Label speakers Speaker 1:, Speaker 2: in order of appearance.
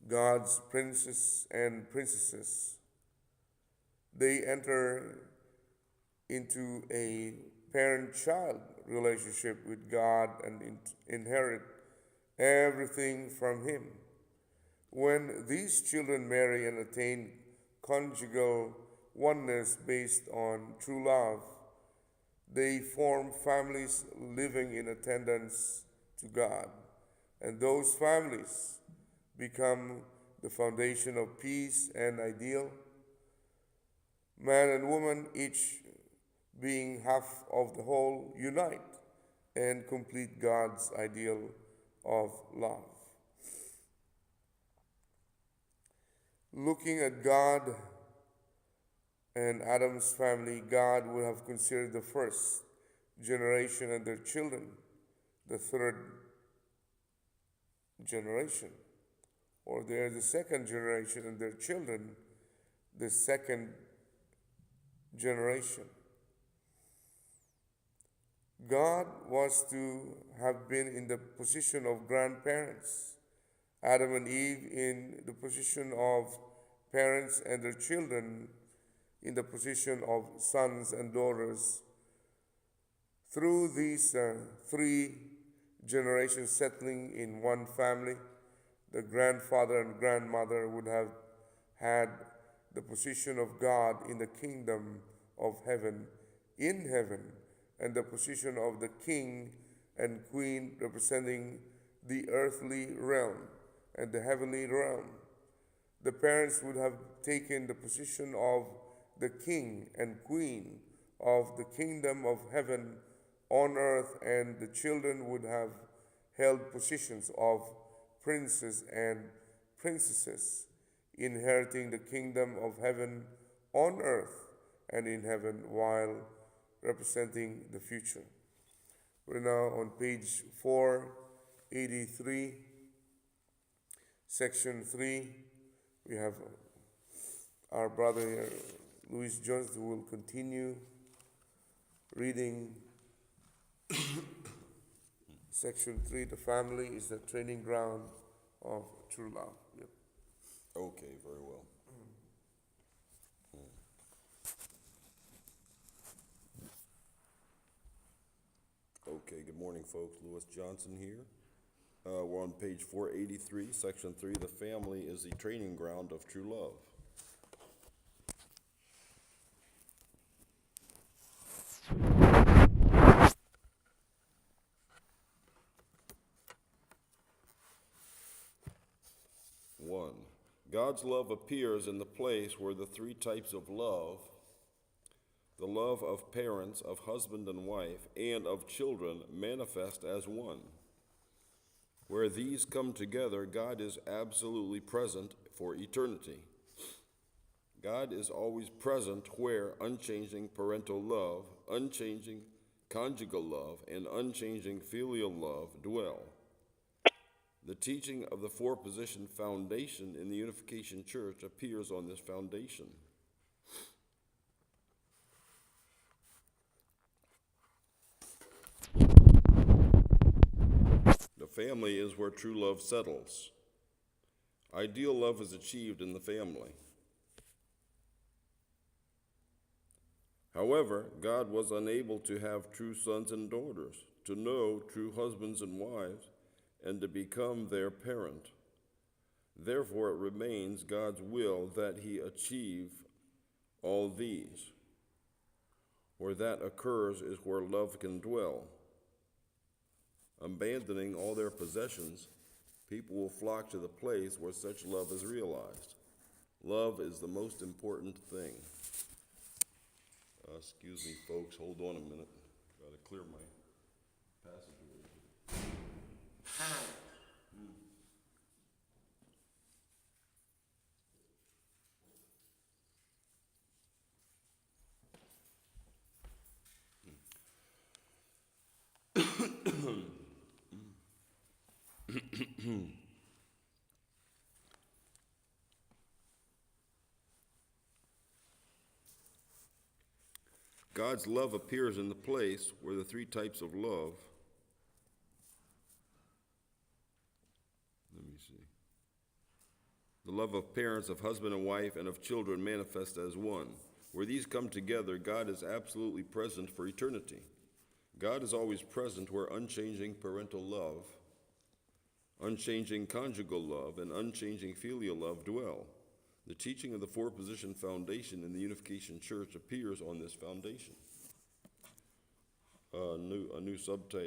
Speaker 1: God's princes and princesses. They enter into a parent-child relationship with God and inherit everything from Him. When these children marry and attain conjugal oneness based on true love, they form families living in attendance to God, and those families become the foundation of peace and ideal. Man and woman, each being half of the whole, unite and complete God's ideal of love. Looking at God and Adam's family, God would have considered the first generation and their children, the third generation, or they're the second generation and their children, the second generation. God was to have been in the position of grandparents, Adam and Eve in the position of parents, and their children in the position of sons and daughters. Through these three generations settling in one family, the grandfather and grandmother would have had the position of God in the kingdom of heaven, in heaven, and the position of the king and queen representing the earthly realm and the heavenly realm. The parents would have taken the position of the king and queen of the kingdom of heaven on earth, and the children would have held positions of princes and princesses, inheriting the kingdom of heaven on earth and in heaven while representing the future. We're now on page 483, section 3. We have our brother here, Louis Jones, who will continue reading section 3. The family is the training ground of true love. Yep.
Speaker 2: Okay, very well. Okay, good morning, folks. Louis Johnson here. We're on page 483, section 3. The family is the training ground of true love. One, God's love appears in the place where the three types of love, the love of parents, of husband and wife, and of children, manifest as one. Where these come together, God is absolutely present for eternity. God is always present where unchanging parental love, unchanging conjugal love, and unchanging filial love dwell. The teaching of the four-position foundation in the Unification Church appears on this foundation. The family is where true love settles. Ideal love is achieved in the family. However, God was unable to have true sons and daughters, to know true husbands and wives, and to become their parent. Therefore, it remains God's will that he achieve all these. Where that occurs is where love can dwell. Abandoning all their possessions, people will flock to the place where such love is realized. Love is the most important thing. Excuse me, folks, hold on a minute. Got to clear my passageway. God's love appears in the place where the three types of love, let me see. The love of parents, of husband and wife, and of children manifest as one. Where these come together, God is absolutely present for eternity. God is always present where unchanging parental love, unchanging conjugal love, and unchanging filial love dwell. The teaching of the four-position foundation in the Unification Church appears on this foundation. A new subtitle,